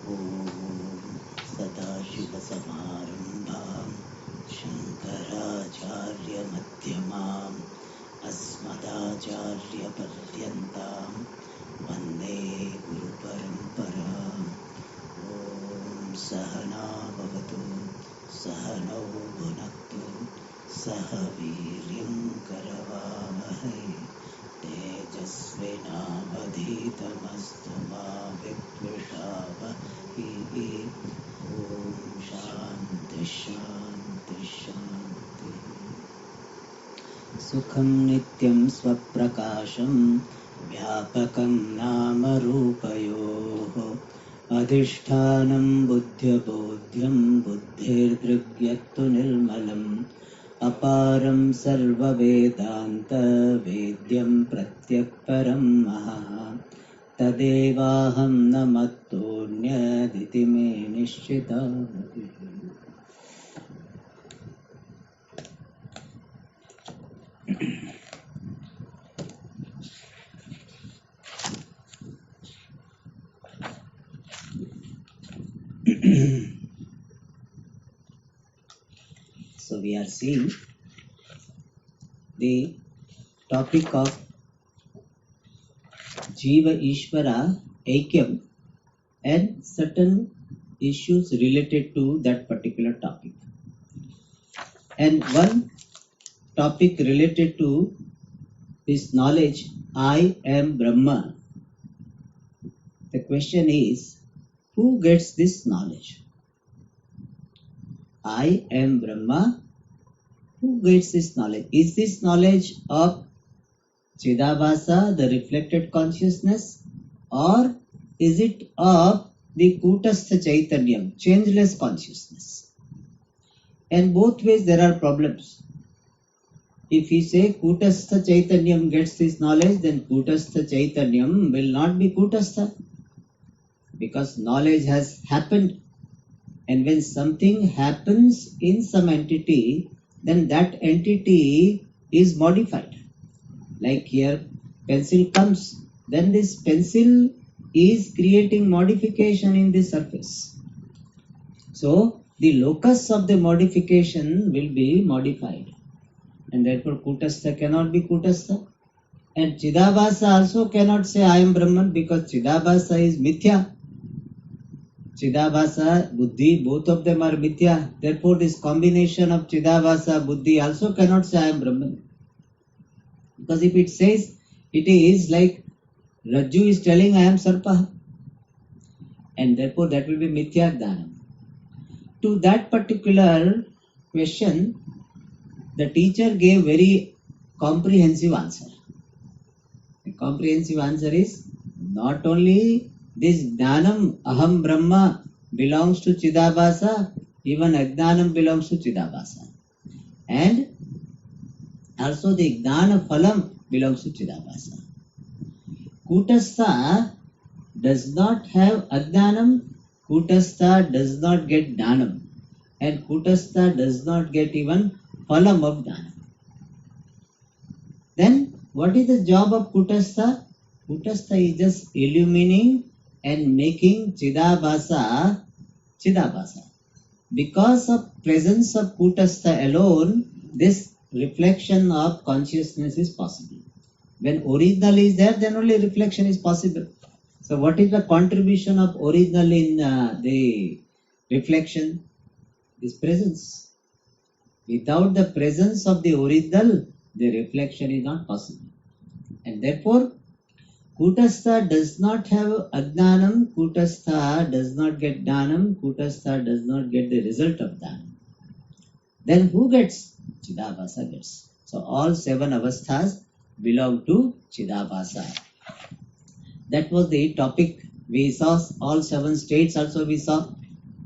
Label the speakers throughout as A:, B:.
A: ॐ सदाशिवसमारम्भां शङ्कराचार्यमध्यमाम् अस्मदाचार्यपर्यन्तां वन्दे गुरुपरम्पराम् ॐ सहना भवतु सहनौ भुनक्तु सह वीर्यं करवावहै तेजस्विनावधीतमस्तु मा विद्विषावहै ॐ शान्ति शान्ति शान्तिः सुखं नित्यं स्वप्रकाशं व्यापकं नामरूपयोः अधिष्ठानं बुद्ध्यबोध्यं बुद्धिर्दृग्यत्तु निर्मलम् अपारं सर्ववेदान्तवेद्यं प्रत्यक्परं महः तदेवाहं न मत्तोऽन्यदिति मे निश्चिता मतिः। So we are seeing the topic of Jiva Ishvara Aikyam and certain issues related to that particular topic. And one topic related to this knowledge, I am Brahma. The question is, who gets this knowledge? I am Brahma. Who gets this knowledge? Is this knowledge of Chidabhasa, the reflected consciousness, or is it of the Kutastha Chaitanyam, changeless consciousness? And both ways there are problems. If we say Kutastha Chaitanyam gets this knowledge, then Kutastha Chaitanyam will not be Kutastha, because knowledge has happened. And when something happens in some entity, then that entity is modified. Like here, pencil comes, then this pencil is creating modification in the surface. So the locus of the modification will be modified, and therefore Kutastha cannot be Kutastha. And Chidabhasa also cannot say I am Brahman, because Chidabhasa is Mithya. Chidabhasa, Buddhi, both of them are Mithya. Therefore this combination of Chidabhasa, Buddhi also cannot say I am Brahman. Because if it says, it is like Rajju is telling I am Sarpa, and therefore that will be Mithya Dhanam. To that particular question, the teacher gave very comprehensive answer. The comprehensive answer is, not only this Jnanam Aham Brahma belongs to Chidabhasa, even Ajnanam belongs to Chidabhasa. And also the Jnana Phalam belongs to Chidabhasa. Kutastha does not have Ajnanam, Kutastha does not get Jnanam, and Kutastha does not get even Phalam of Jnanam. Then what is the job of Kutastha? Kutastha is just illumining and making Chidabhasa Chidabhasa. Because of presence of Kutastha alone, this reflection of consciousness is possible. When original is there, then only reflection is possible. So what is the contribution of original in the reflection? Is presence. Without the presence of the original, the reflection is not possible. And therefore Kutastha does not have Ajnanam, Kutastha does not get Jnanam, Kutastha does not get the result of Jnanam. Then who gets? Chidabhasa gets. So all 7 avasthas belong to Chidabhasa. That was the topic. We saw all 7 states also. We saw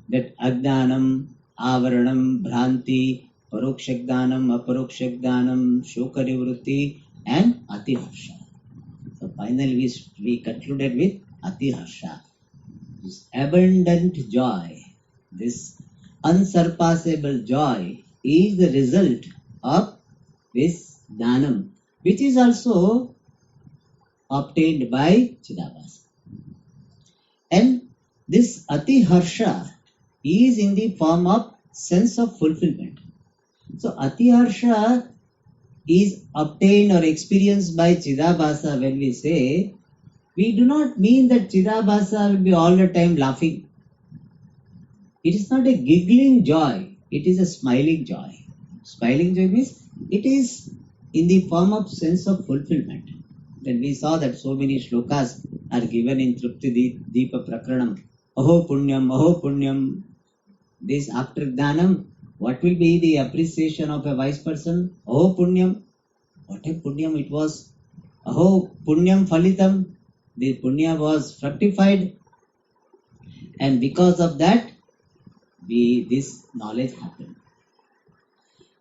A: that Ajnanam, Avaranam, Bhranti, Parokshagdanam, Aparokshagdanam, Shokarivrutti, and Atiharsha. So finally we concluded with Atiharsha. This abundant joy, this unsurpassable joy is the result of this Jnanam, which is also obtained by Chidabhasa. And this Ati Harsha is in the form of sense of fulfillment. So Ati Harsha is obtained or experienced by Chidabhasa. When we say, we do not mean that Chidabhasa will be all the time laughing. It is not a giggling joy, it is a smiling joy. Smiling joy means it is in the form of sense of fulfillment. Then we saw that so many shlokas are given in Trupti Deepa Prakranam. Aho Punyam. This after Jnanam, what will be the appreciation of a wise person? Aho Punyam. What a Punyam it was. Aho Punyam Phalitam. The Punya was fructified, and because of that, this knowledge happened.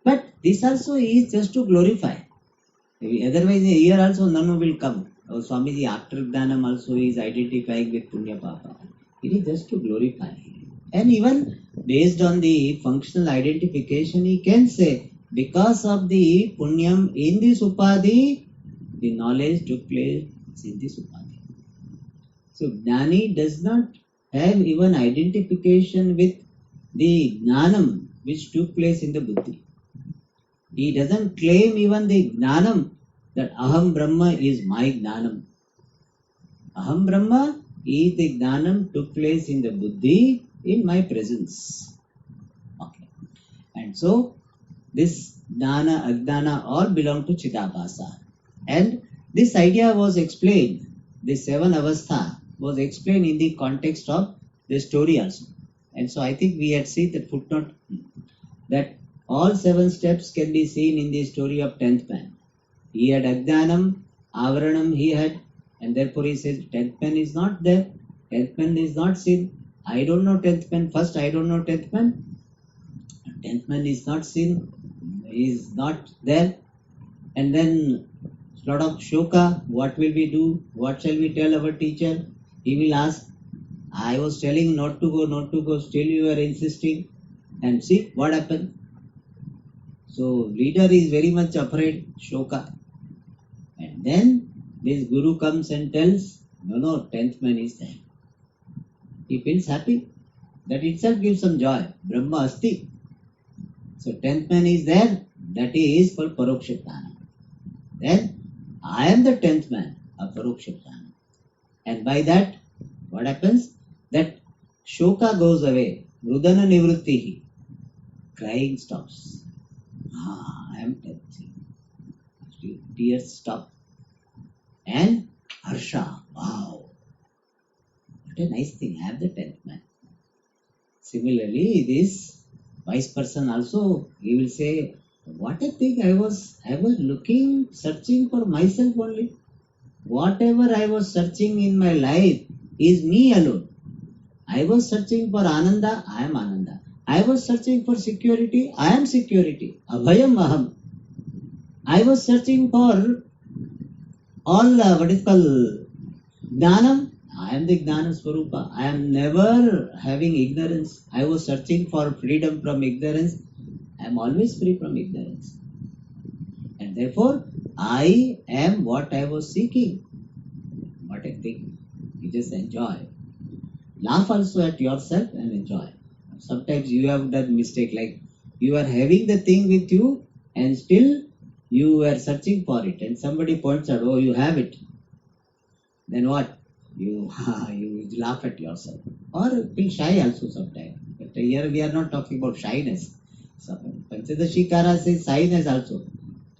A: But this also is just to glorify. Otherwise, here also none will come. Swamiji after Jnanam also is identifying with Punya Papa. It is just to glorify. And even based on the functional identification, he can say, because of the Punyam in this Upadhi, the knowledge took place in this Upadhi. So Jnani does not have even identification with the Jnanam which took place in the Buddhi. He doesn't claim even the Jnanam that Aham Brahma is my Jnanam. Aham Brahma is the Jnanam took place in the Buddhi in my presence. Okay. And so this Jnana, Ajnana all belong to Chidabhasa. And this idea was explained, the seven avastha was explained in the context of the story also. And so I think we had seen the footnote that all 7 steps can be seen in the story of 10th man. He had Ajnanam, Avaranam he had, and therefore he says 10th man is not there. 10th man is not seen. I don't know 10th man. First, I don't know 10th man. 10th man is not seen. He is not there. And then lot of shoka. What will we do? What shall we tell our teacher? He will ask, I was telling not to go, still you are insisting. And see what happened. So leader is very much afraid, shoka. And then this guru comes and tells, no, 10th man is there. He feels happy. That itself gives some joy. Brahma Asti. So 10th man is there. That is for Paroksha Jnana. Then I am the 10th man of Paroksha Jnana. And by that, what happens? That shoka goes away. Rudana Nivrittihi. Crying stops. I am 10th. Tears stop. And Harsha. Wow. What a nice thing. I am the 10th man. Similarly, this wise person also, he will say, what a thing, I was looking, searching for myself only. Whatever I was searching in my life is me alone. I was searching for Ananda, I am Ananda. I was searching for security, I am security. Abhayam Aham. I was searching for all, what is called, Jnanam. I am the Jnana Swarupa. I am never having ignorance. I was searching for freedom from ignorance. I am always free from ignorance. And therefore, I am what I was seeking. What a thing. You just enjoy. Laugh also at yourself and enjoy. Sometimes you have done mistake, like you are having the thing with you and still you are searching for it. And somebody points out, oh, you have it. Then what? You laugh at yourself. Or feel shy also sometimes. But here we are not talking about shyness. Panchadashikara says shyness also.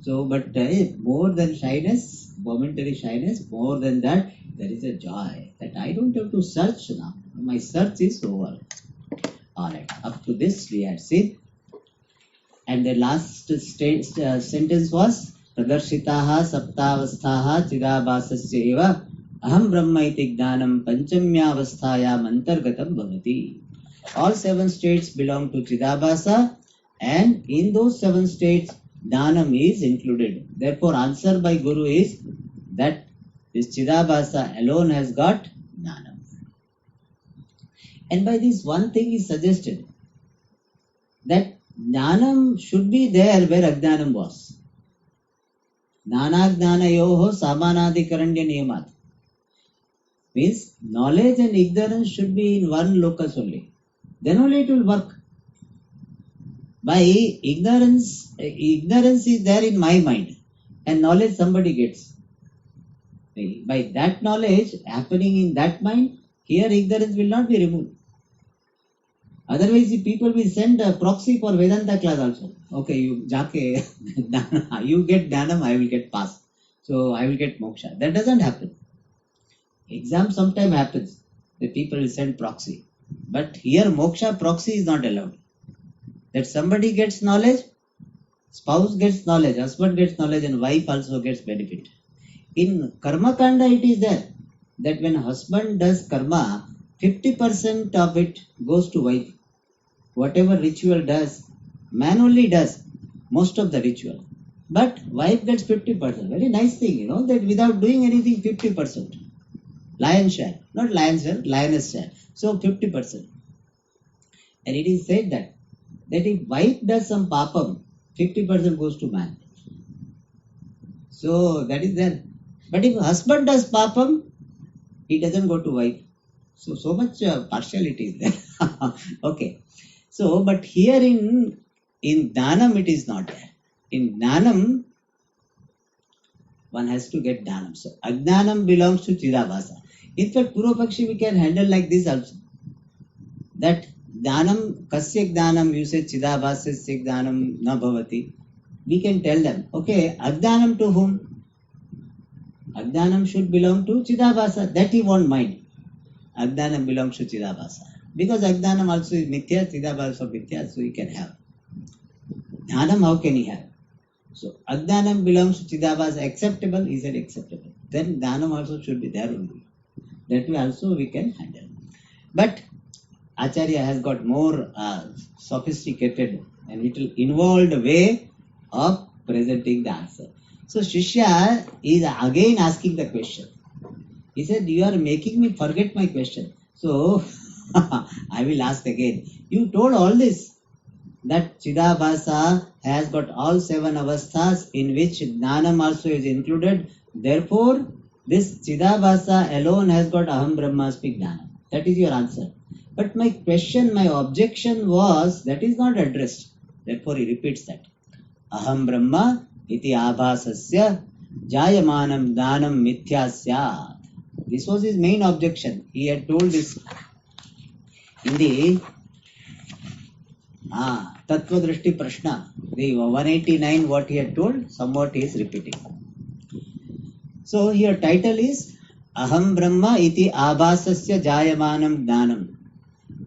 A: So, but more than shyness, momentary shyness, more than that, there is a joy that I don't have to search now. My search is over. Alright, up to this we had seen. And the last sentence was Pradarshitaha saptavasthaha chidabhasasya eva aham brahma iti jnanam panchamyavasthayam antargatam bhavati. All 7 states belong to Chidabhasa, and in those 7 states, Jnanam is included. Therefore, answer by Guru is that this Chidabhasa alone has got Jnanam. And by this one thing is suggested that Jnanam should be there where Ajnanam was. Jnana Jnana Yoho Samanadikaranya Niyamat. Means knowledge and ignorance should be in one locus only. Then only it will work. By ignorance is there in my mind, and knowledge somebody gets. By that knowledge happening in that mind, here ignorance will not be removed. Otherwise, the people will send a proxy for Vedanta class also. Okay, you jake, you get Dhanam, I will get pass. So I will get moksha. That doesn't happen. Exam sometime happens. The people will send proxy. But here moksha proxy is not allowed. That somebody gets knowledge, spouse gets knowledge, husband gets knowledge, and wife also gets benefit. In karma kanda it is there that when husband does karma, 50% of it goes to wife. Whatever ritual does, man only does most of the ritual. But wife gets 50%. Very nice thing, that without doing anything, 50%. Lion's share. Not lion's share, lioness share. So 50%. And it is said that if wife does some papam, 50% goes to man. So that is there. But if husband does papam, he doesn't go to wife. So much partiality is there. Okay. So, but here in Dhanam it is not there. In Dhanam, one has to get Dhanam. So, Ajnanam belongs to Chidabhasa. In fact, Purvapakshi we can handle like this also. That Dhanam, Kasya Dhanam, you say Chidabhasya Dhanam na bhavati. We can tell them, okay, Ajnanam to whom? Ajnanam should belong to Chidabhasa. That he won't mind. Ajnanam belongs to Chidabhasa. Because Ajnanam also is Mithya, Chidabhasa also Mithya, so he can have. Dhanam, how can he have? So, Ajnanam belongs to Chidabhasa. Acceptable? He said acceptable. Then Dhanam also should be there only. That way also we can handle. But Acharya has got more sophisticated and little involved way of presenting the answer. So Shishya is again asking the question. He said, you are making me forget my question. So I will ask again. You told all this, that Chidabhasa has got all 7 avasthas in which Jnanam also is included. Therefore, this Chidabhasa alone has got Aham Brahmasmi Jnanam. That is your answer. But my question, my objection was, that is not addressed. Therefore, he repeats that. Aham Brahma iti abhasasya jayamanam dhanam mithya syat. This was his main objection. He had told this in the Tattva Drishti Prashna, the 189, what he had told, somewhat he is repeating. So here title is Aham Brahma iti abhasasya jayamanam dhanam.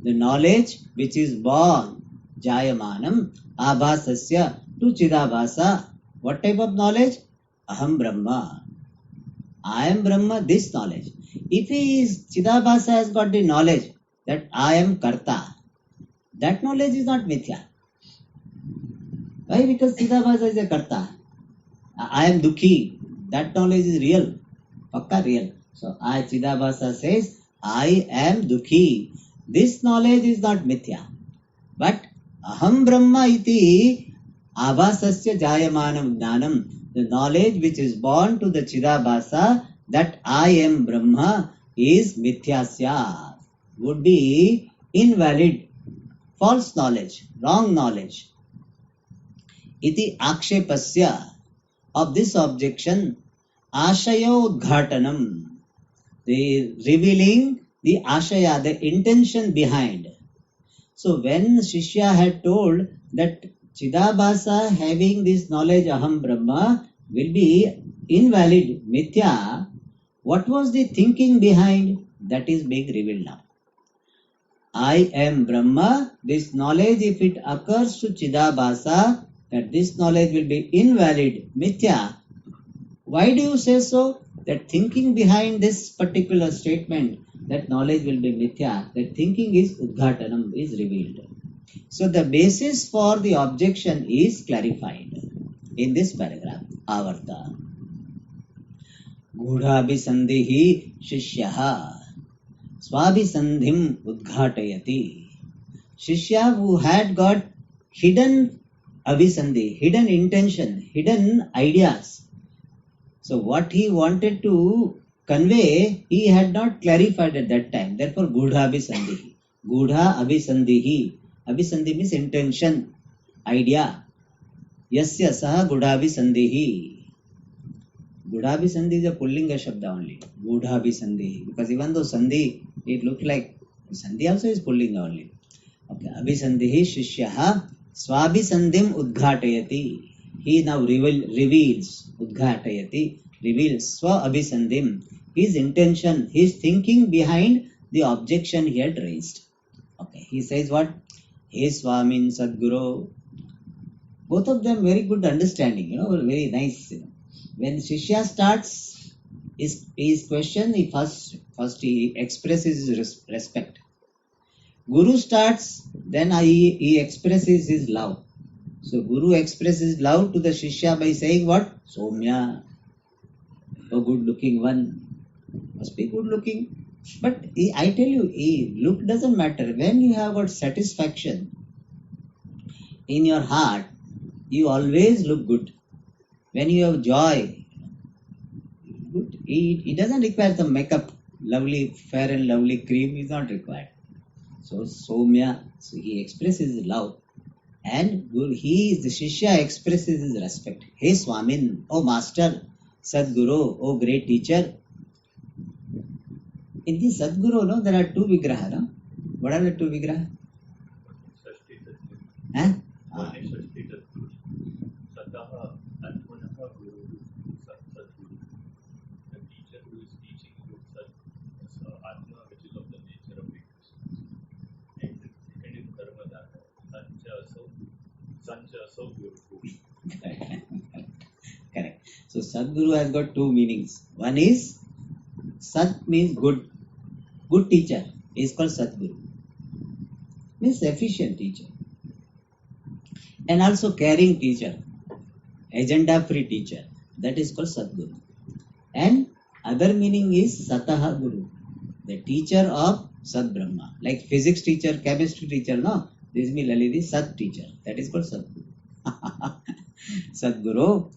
A: The knowledge which is born, jayamanam, abhasasya, to Chidabhasa. What type of knowledge? Aham Brahma. I am Brahma, this knowledge. If he is, Chidabhasa has got the knowledge that I am Karta, that knowledge is not Mithya. Why? Because Chidabhasa is a Karta. I am Dukhi, that knowledge is real. Pakka real. So, Chidabhasa says, I am Dukhi. This knowledge is not Mithya. But Aham Brahma iti abhasasya jayamanam jnanam. The knowledge which is born to the Chidabhasa that I am Brahma is Mithyasya. Would be invalid, false knowledge, wrong knowledge. Iti akshepasya. Of this objection, ashaya udghatanam. The revealing the ashaya, the intention behind. So when Shishya had told that Chidabhasa having this knowledge Aham Brahma will be invalid, Mithya, what was the thinking behind? That is being revealed now. I am Brahma, this knowledge if it occurs to Chidabhasa, that this knowledge will be invalid, Mithya. Why do you say so? That thinking behind this particular statement, that knowledge will be Mithya, that thinking is Udghatanam, is revealed. So the basis for the objection is clarified in this paragraph. Avarta. Gudhabhisandhihi Shishyaha Swabhisandhim Udghatayati. Shishya who had got hidden abhisandhi, hidden intention, hidden ideas. So what he wanted to convey, he had not clarified at that time. Therefore, Gudha Abhisandhi. Gudha Abhisandhi. Abhisandhi means intention, idea. Yasya Saha Gudha Abhisandhi. Gudha Abhisandhi is a Pullinga Shabda only. Gudha Abhisandhi. Because even though Sandhi, it looked like Sandhi also is Pullinga only. Okay. Abhisandhi Shishyaha Swabhisandhim Udghatayati. He now reveals, Udghatayati, reveals Swa Abhisandhim, his intention, his thinking behind the objection he had raised. Okay, he says what? Hey Swamin Sadguru. Both of them very good understanding, very nice. When Shishya starts his question, he first he expresses his respect. Guru starts, then he expresses his love. So Guru expresses love to the Shishya by saying what? Somya, a good looking one. Must be good looking. But I tell you, look doesn't matter. When you have got satisfaction in your heart, you always look good. When you have joy, good. It doesn't require the makeup, lovely, fair and lovely cream is not required. So Somya, so he expresses love. And the Shishya expresses his respect. Hey Swamin, oh Master, Sadguru, oh great teacher. In the Sadguru, there are two vigraha. No? What are the two vigraha? Huh?
B: The teacher who is teaching you Atma, which is of the nature of existence. And the second is Dharmadana. Sancha so beautiful.
A: Correct. So Sadguru has got two meanings. One is Sat means good. Good teacher is called Sadguru. Means efficient teacher. And also caring teacher. Agenda free teacher. That is called Sadguru. And other meaning is Sataha Guru. The teacher of Sat Brahma. Like physics teacher, chemistry teacher, no? This means Lalidi Sat teacher. That is called Sadguru. Sadguru.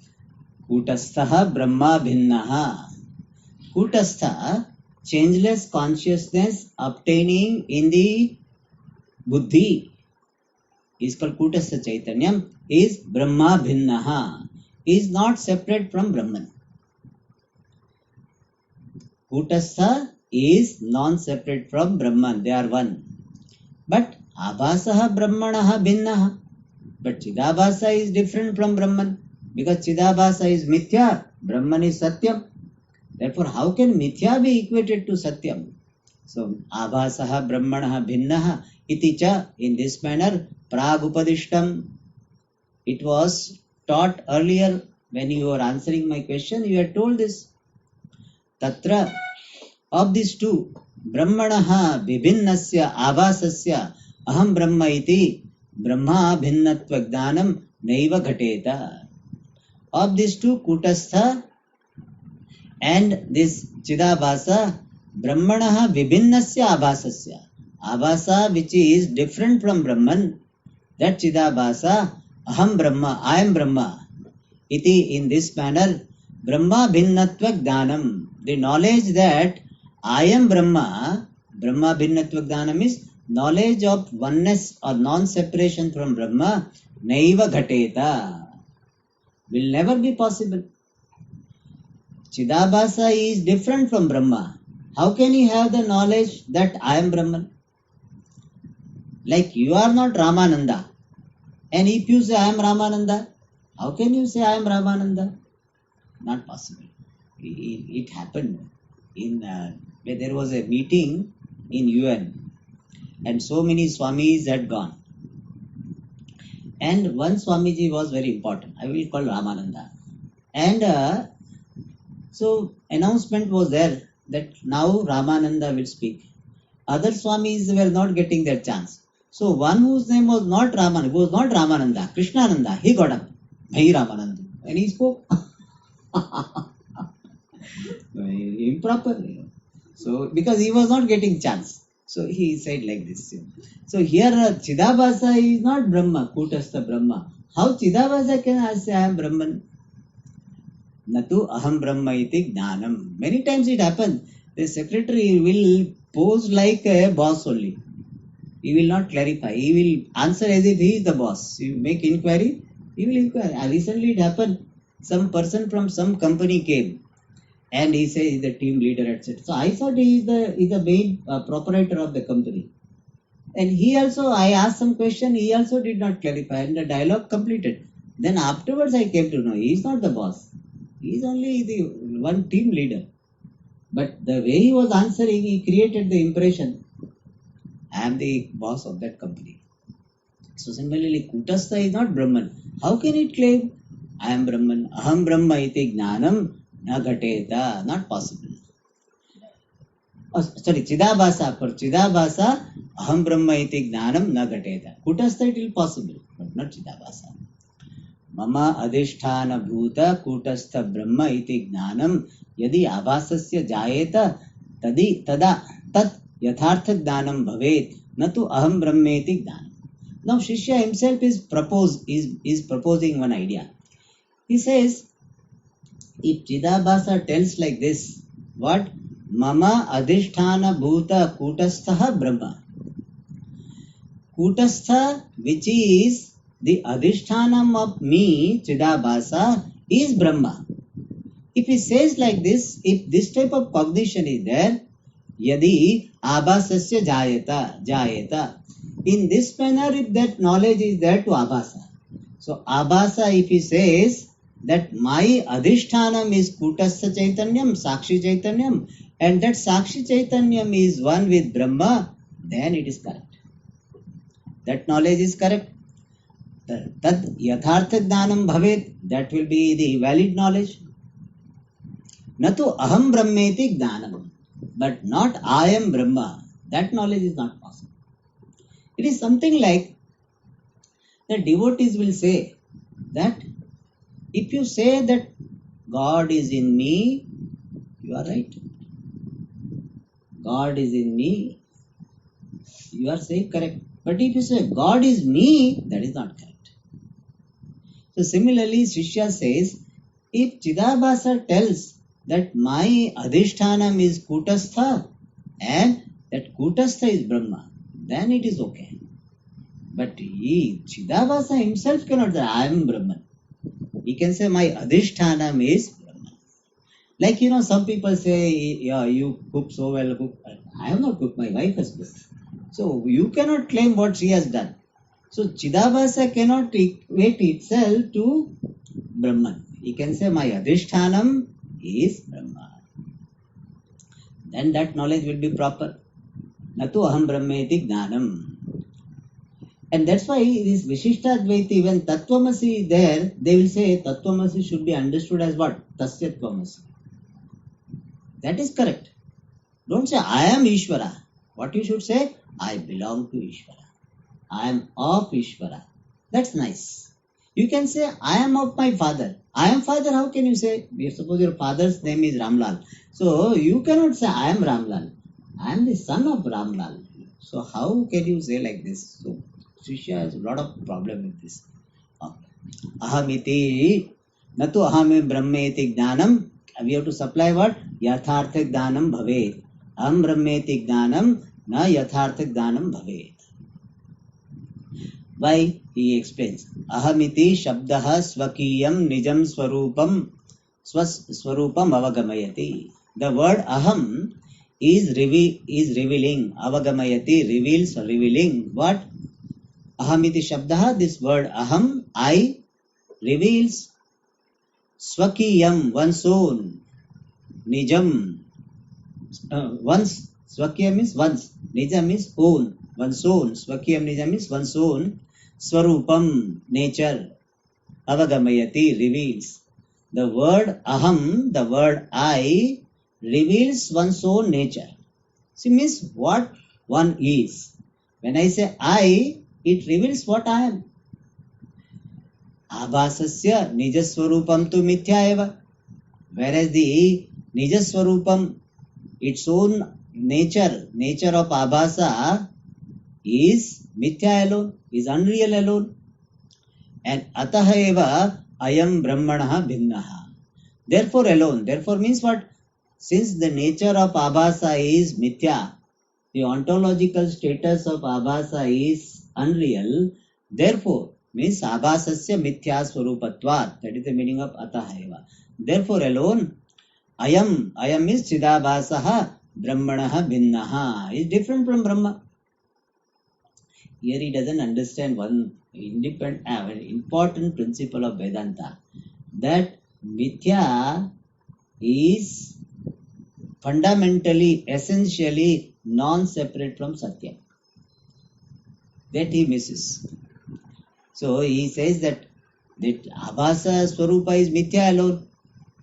A: Kutastha Brahma Bhinnaha. Kutastha, changeless consciousness obtaining in the buddhi, is called Kutastha Chaitanyam, is Brahma Bhinnaha, is not separate from Brahman. Kutastha is non-separate from Brahman, they are one. But Abhasaha Brahmanaha Bhinnaha, but Chidabhasa is different from Brahman, because Chidabhasa is Mithya, Brahman is Satyam. Therefore, how can Mithya be equated to Satyam? So, Abhasaha Brahmanaha Bhinnaha iti cha, in this manner, Pragupadishtam. It was taught earlier when you were answering my question, you had told this. Tatra, of these two, Brahmanaha Vibhinnasya Abhasasya Aham Brahma iti Brahma Bhinnatva Jnanam Naiva Ghateta. Of these two, Kutastha and this Chidabhasa, Brahmanaha Vibhinnasya Abhasasya. Abhasa which is different from Brahman, that Chidabhasa, Aham Brahma, I am Brahma. Iti, in this manner, Brahma Bhinnatva Jnanam. The knowledge that I am Brahma, Brahma Bhinnatva Jnanam is knowledge of oneness or non-separation from Brahma, Naiva Ghateta. Will never be possible. Chidabhasa is different from Brahma. How can he have the knowledge that I am Brahman? Like you are not Ramananda. And if you say I am Ramananda, how can you say I am Ramananda? Not possible. It happened in where there was a meeting in UN and so many Swamis had gone. And one Swamiji was very important. I will call Ramananda. And so announcement was there that now Ramananda will speak. Other Swamis were not getting their chance. So one whose name was not Ramananda, Krishnananda, he got up. Bhai Ramananda. And he spoke. Improper. So because he was not getting chance. So he said like this. So here Chidabhasa is not Brahma, Kutastha Brahma. How Chidabhasa can say I am Brahman? Natu aham brahma iti jnanam. Many times it happens. The secretary will pose like a boss only. He will not clarify. He will answer as if he is the boss. You make inquiry, he will inquire. Recently it happened. Some person from some company came and he says he's the team leader, etc. So I thought he is the main proprietor of the company. And he also, I asked some question, he also did not clarify, and the dialogue completed. Then afterwards I came to know he is not the boss. He is only the one team leader. But the way he was answering, he created the impression, I am the boss of that company. So similarly, Kutastha is not Brahman. How can it claim, I am Brahman, Aham Brahma iti jnanam na ghateta? Not possible. Oh, sorry, Chidabhasa. For Chidabhasa, Aham Brahma iti jnanam na ghateta. Kutastha it is possible, but not Chidabhasa. Mama adhisthana bhuta kutastha Brahma iti jnanam yadi abhasasya jayeta tada tat yathartha jnanam bhavet natu aham brahmeti jnanam. Now Shishya himself is proposing one idea. He says, if Chidabhasa tells like this, what? Mama adhisthana bhuta kutastha Brahma. Kutastha, which is the adhishthanam of me, Chidabhasa, is Brahma. If he says like this, if this type of cognition is there, yadi abhasasya jayeta. In this manner, if that knowledge is there to abhasa. So abhasa, if he says that my adhishthanam is Kutastha Chaitanyam, Sakshi Chaitanyam, and that Sakshi Chaitanyam is one with Brahma, then it is correct. That knowledge is correct. Tad yathartha jnanam bhavet, that will be the valid knowledge. Natu aham brahmeti jnanam, but not I am Brahma. That knowledge is not possible. It is something like the devotees will say that if you say that God is in me, you are right. God is in me, you are saying correct. But if you say God is me, that is not correct. So similarly, Shishya says, if Chidabhasa tells that my adhishthanam is Kutastha and that Kutastha is Brahma, then it is okay. But Chidabhasa himself cannot say, I am Brahman. He can say, my adhishthanam is Brahman. Like, some people say, yeah, you cook so well. I have not cooked, my wife has cooked. So you cannot claim what she has done. So Chidabhasa cannot equate itself to Brahman. He can say, my adhishthanam is Brahma. Then that knowledge will be proper. Natu aham brahmeti jnanam. And that's why this Vishishtadvaiti, when Tattvamasi is there, they will say Tattvamasi should be understood as what? Tasyattvamasi. That is correct. Don't say, I am Ishvara. What you should say? I belong to Ishvara. I am of Ishvara. That's nice. You can say, I am of my father. I am father, how can you say? Suppose your father's name is Ramlal. So you cannot say, I am Ramlal. I am the son of Ramlal. So how can you say like this? So Shishya has a lot of problem with this. Ahamiti, natu ahame brahmeti jnanam. We have to supply what? Yathartha jnanam bhavet. Aham brahmeti jnanam na yathartha jnanam bhavet. Why? He explains. Ahamiti shabdaha swakiyam nijam swarupam avagamayati. The word aham is revealing. Avagamayati reveals or revealing what? Ahamiti shabdaha, this word aham, I, reveals swakiyam, one's own, nijam, one's, swakiyam means one's, nijam means own, one's own, swakiyam nijam means one's own, swarupam, nature, avagamayati, reveals. The word aham, the word I, reveals one's own nature. See, means what one is. When I say I, it reveals what I am. Abhasasya nijaswarupam tu mithya eva. Whereas the nijaswarupam, its own nature of abhasa is mithya alone, is unreal alone. And ataha eva ayam brahmanaha bhinnaha. Therefore alone. Therefore means what? Since the nature of abhasa is mithya, the ontological status of abhasa is unreal, therefore means abhasasya mithya swarupatvat. That is the meaning of ataha eva. Therefore alone, ayam is chidabhasaha brahmanaha bhinnaha, is different from Brahma. Here he doesn't understand one important principle of Vedanta, that mithya is fundamentally, essentially non-separate from Satya. That he misses. So he says that abhasa swarupa is mithya alone,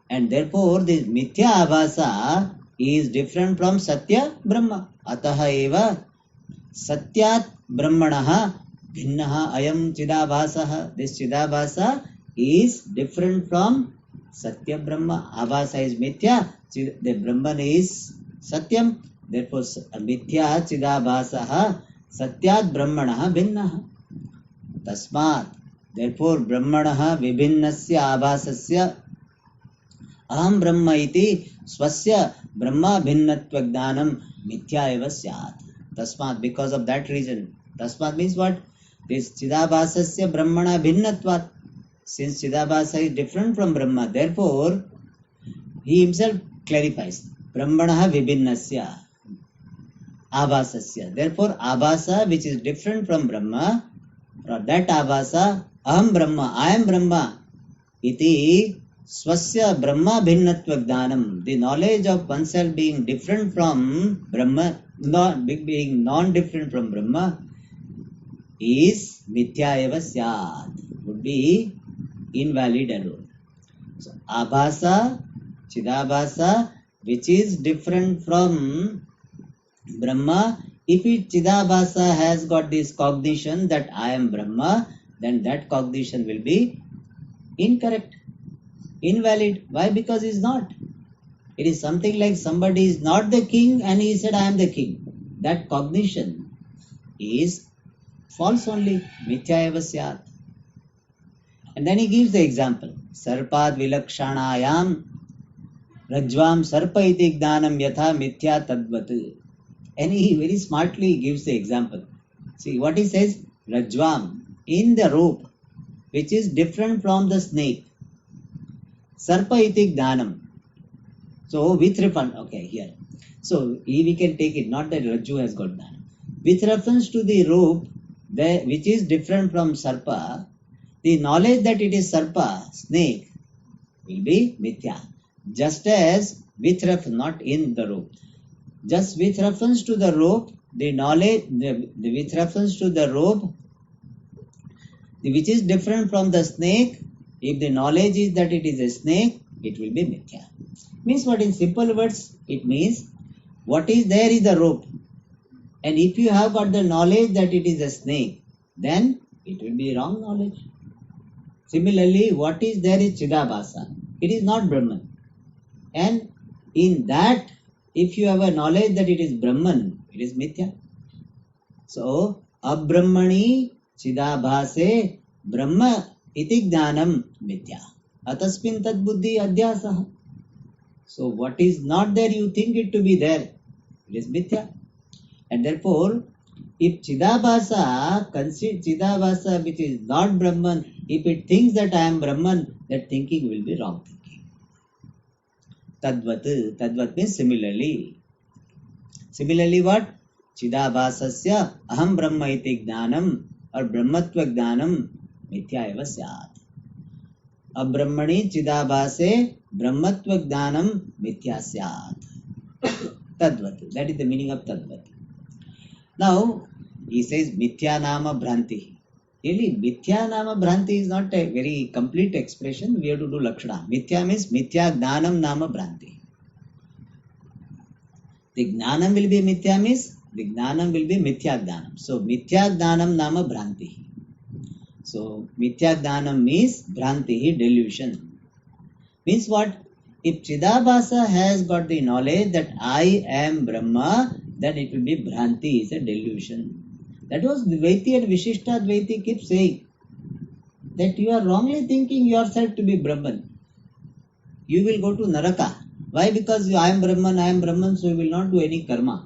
A: and therefore this mithya abhasa is different from Satya Brahma. Ataha eva Satyat Brahmanaha Bhinnaha Ayam Chidabhasaha. This Chidabhasa is different from Satya Brahma. Abhasa is Mithya, the Brahman is Satyam. Therefore, Mithya Chidabhasaha Satyat Brahmanaha Bhinnaha. Tasmat. Therefore, Brahmanaha Vibhinnasya Abhasasya Aham Brahma iti Swasya Brahma Bhinnatva Jnanam Mithya eva syat. Tasmat, because of that reason. Tasmat means what? This Chidabhasasya Brahmana Bhinnatvat. Since Chidabhasa is different from Brahma, therefore he himself clarifies Brahmanaha Vibhinnasya Abhasasya. Therefore Abhasa which is different from Brahma, for that Abhasa Aham Brahma, I am Brahma iti Swasya Brahma Bhinnatva Jnanam. The knowledge of oneself being different from Brahma, not being non-different from Brahma, is mithya eva syat, would be invalid alone. So abhasa, chidabhasa, which is different from Brahma, if it chidabhasa has got this cognition that I am Brahma, then that cognition will be incorrect, invalid. Why? Because it is not. It is something like somebody is not the king and he said I am the king. That cognition is false only. Mithya eva syat. And then he gives the example. Sarpad vilakshanayam rajvam sarpa iti jnanam yatha mithya tadvat. And he very smartly gives the example. See what he says? Rajvam, in the rope, which is different from the snake. Sarpa iti jnanam. So with reference, okay, here. So we can take it, not that Rajju has got that. With reference to the rope, which is different from Sarpa, the knowledge that it is Sarpa, snake, will be Mithya. Just as with reference, not in the rope. Just with reference to the rope, the knowledge, with reference to the rope, which is different from the snake, if the knowledge is that it is a snake, it will be Mithya. Means what? In simple words, it means what is there is the rope, and if you have got the knowledge that it is a snake, then it will be wrong knowledge. Similarly, what is there is Chidabhasa, it is not Brahman, and in that if you have a knowledge that it is Brahman, it is Mithya. So Abrahmani Chidabhase Brahma iti jnanam Mithya. Atasmin tad buddhi adhyasaha. So what is not there, you think it to be there, it is Mithya. And therefore, if Chidabhasa, consider Chidabhasa which is not Brahman, if it thinks that I am Brahman, that thinking will be wrong thinking. Tadvat means similarly. Similarly what? Chidabhasasya aham brahma iti jnanam or brahmatva jnanam mithya eva syat. Abrahmani chidabhase brahmatva jnanam mithya syat. Tadvat. That is the meaning of Tadvat. Now, he says mithya nama bhranti. Really, mithya nama bhranti is not a very complete expression. We have to do lakshana. Mithya means mithya jnanam nama bhranti. The jnanam will be mithya means the jnanam will be mithya jnanam. So, mithya jnanam nama bhranti. So, mithya jnanam means bhranti, delusion. Means what? If Chidabhasa has got the knowledge that I am Brahma, then it will be bhranti, is a delusion. That was Dvaiti and Vishishta Dvaiti keep saying that you are wrongly thinking yourself to be Brahman. you will go to Naraka. Why? Because I am Brahman, so you will not do any karma.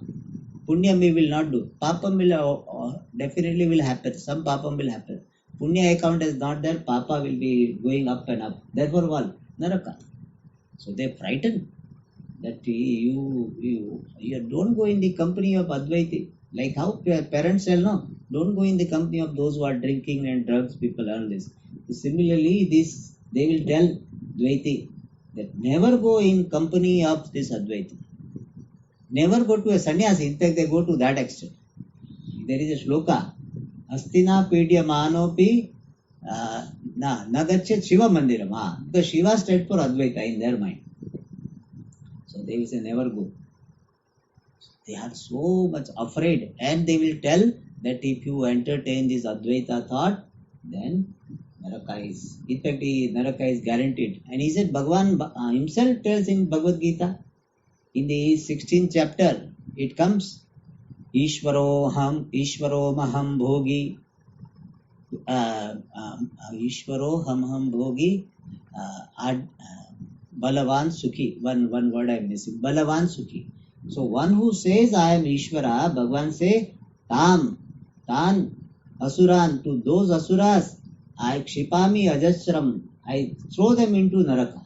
A: Punya we will not do. Papam will definitely will happen. Some papam will happen. Punya account is not there. Papa will be going up and up. Therefore, what? Naraka. So they frightened that you don't go in the company of Advaiti. Like how parents tell, no, don't go in the company of those who are drinking and drugs. People earn this. So similarly, this they will tell Dvaiti that never go in company of this Advaiti. Never go to a sannyasi. In fact, they go to that extent. There is a shloka. Astina pedya manopi nagachet Shiva mandiram. Because Shiva stood for Advaita in their mind. So they will say never go. They are so much afraid, and they will tell that if you entertain this Advaita thought, then Naraka is, in fact, Naraka is guaranteed. And he said, Bhagavan himself tells in Bhagavad Gita, in the 16th chapter, it comes, Ishvaro maham bhogi, Ishvaro ham bhogi, Balavan Sukhi. One word I am missing. Balavan Sukhi. So one who says I am Ishvara, Bhagavan say, Tan, Asuran, to those Asuras, I Kshipami Ajasram, I throw them into Naraka.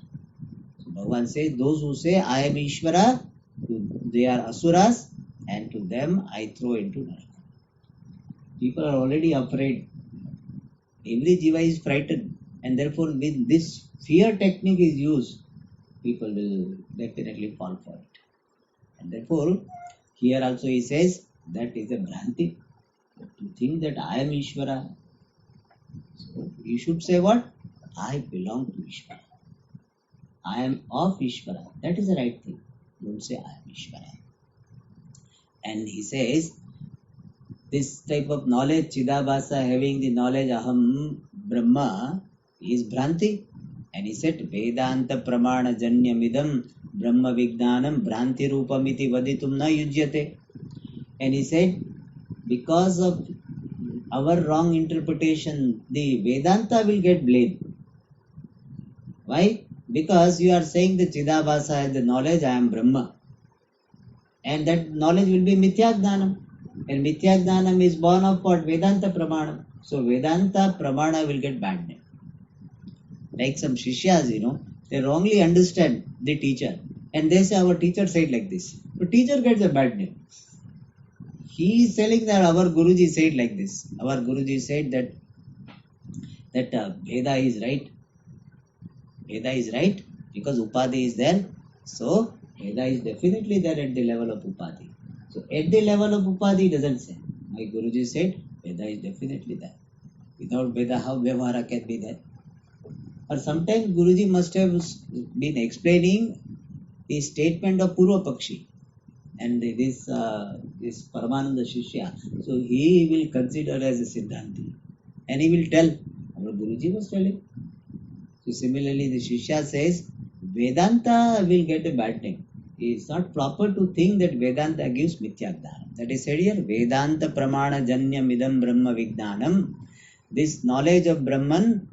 A: So Bhagavan says, those who say I am Ishvara, they are Asuras, and to them I throw into Naraka. People are already afraid. Every jiva is frightened, and therefore with this fear technique is used, people will definitely fall for it. And therefore, here also he says that is a Bhranti. To think that I am Ishvara. So you should say what? I belong to Ishvara. I am of Ishvara. That is the right thing. Don't say I am Ishvara. And he says, this type of knowledge, Chidabhasa, having the knowledge Aham Brahma, is Bhranti. And he said, Vedanta Pramana Janyamidam Brahma Vignanam Bhranti Rupamiti Vaditum Na Yujyate. And he said, because of our wrong interpretation, the Vedanta will get blamed. Why? Because you are saying the Chidabhasa has the knowledge, I am Brahma. And that knowledge will be Mithyagdanam. And Mithyagdanam is born of what? Vedanta Pramana. So Vedanta Pramana will get bad name. Like some Shishyas, they wrongly understand the teacher. And they say, our teacher said like this. The teacher gets a bad name. He is telling that our Guruji said like this. Our Guruji said that Veda is right. Veda is right because Upadhi is there. So Veda is definitely there at the level of Upadhi. So at the level of Upadhi doesn't say. My Guruji said Veda is definitely there. Without Veda, how Vyavahara can be there? Or sometimes Guruji must have been explaining the statement of Purva Pakshi and this Paramananda Shishya. So he will consider as a Siddhanti. And he will tell, our Guruji was telling. So similarly, the Shishya says, Vedanta will get a bad name. It is not proper to think that Vedanta gives Mithyagdanam. That is said here, Vedanta Pramana Janyam Idam Brahma Vignanam. This knowledge of Brahman,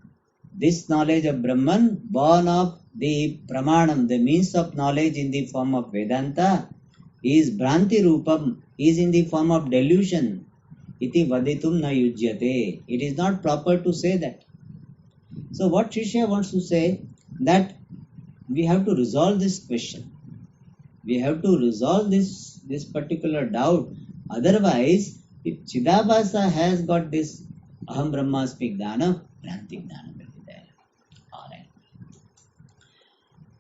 A: born of the Pramanam, the means of knowledge in the form of Vedanta, is Bhranti Rupam, is in the form of delusion. Iti Vaditum Na Yujyate. It is not proper to say that. So what Shishya wants to say, that we have to resolve this question. We have to resolve this particular doubt. Otherwise, if Chidabhasa has got this Aham Brahmasmi Gnana, Bhranti Gnana will be there. Alright.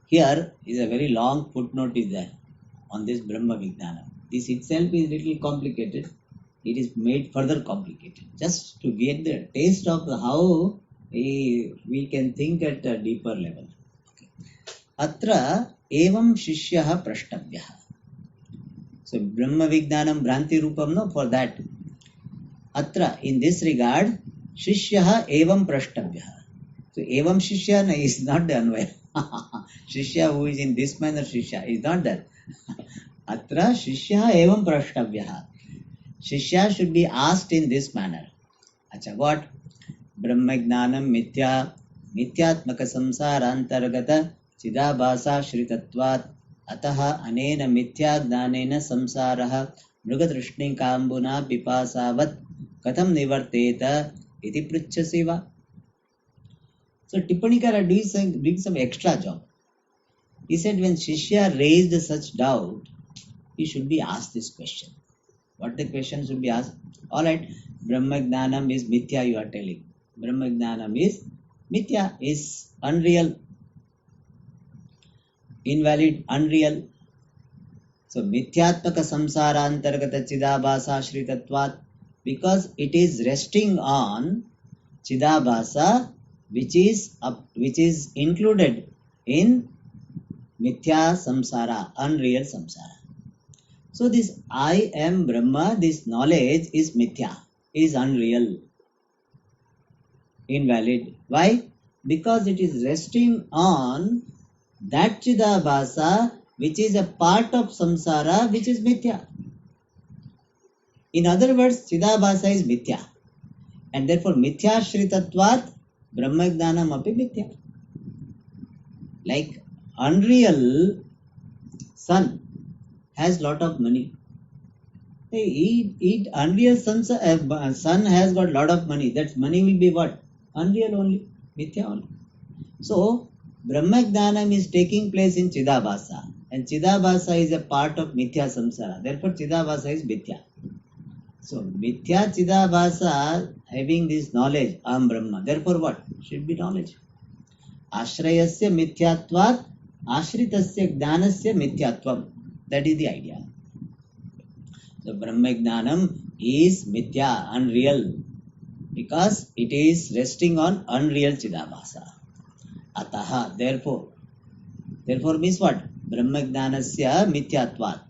A: Here is a very long footnote is there on this Brahma Vignana. This itself is little complicated. It is made further complicated. Just to get the taste of how we can think at a deeper level. Okay. Atra evam shishyaha prashtavyaha. So Brahma Vignanam Bhranti Rupam, no, for that. Atra, in this regard, shishyaha evam prashtavyaha. So evam shishya is not the Anvaya. Shishya who is in this manner, Shishya is not that. Atra shishyaha evam prashtavyaha. Shishya should be asked in this manner. Acha, what? Brahma Gnanam Mithyatmaka Samsara Antargata चिदाभासाश्रितत्वात् अतः अनेन मिथ्याज्ञानेन संसारः मृगतृष्णिकाम्बुना पिपासावत् कथं निवर्तेत इति पृच्छसि वा? So Tippanikara doing some extra job. He said when Shishya raised such doubt, he should be asked this question. What the question should be asked? All right, Brahmagnanam is mithya, you are telling. Brahmagnanam is mithya, is unreal, invalid, unreal. So mithyatmaka samsara antargata chidabhasa shritatvat, because it is resting on chidabhasa, which is included in mithya samsara, unreal samsara. So this I am Brahma, this knowledge is mithya, is unreal, invalid. Why? Because it is resting on that chidabhasa which is a part of samsara, which is mithya. In other words, chidabhasa is mithya, and therefore mithya shritatvat brahmagnanam api mithya. Like unreal sun has lot of money. Unreal sun has got lot of money. That money will be what? Unreal only, mithya only. So Brahmagnanam is taking place in Chidabhasa, and Chidabhasa is a part of mithya samsara. Therefore Chidabhasa is mithya. So mithya Chidabhasa having this knowledge, Aham Brahma. Therefore what? Should be knowledge. Ashrayasya mithyatvat ashritasya jnanasya mithyatvam. That is the idea. So Brahmagnanam is mithya, unreal, because it is resting on unreal Chidabhasa. Ataha, therefore means what? Brahmagnanasya mithyatvat.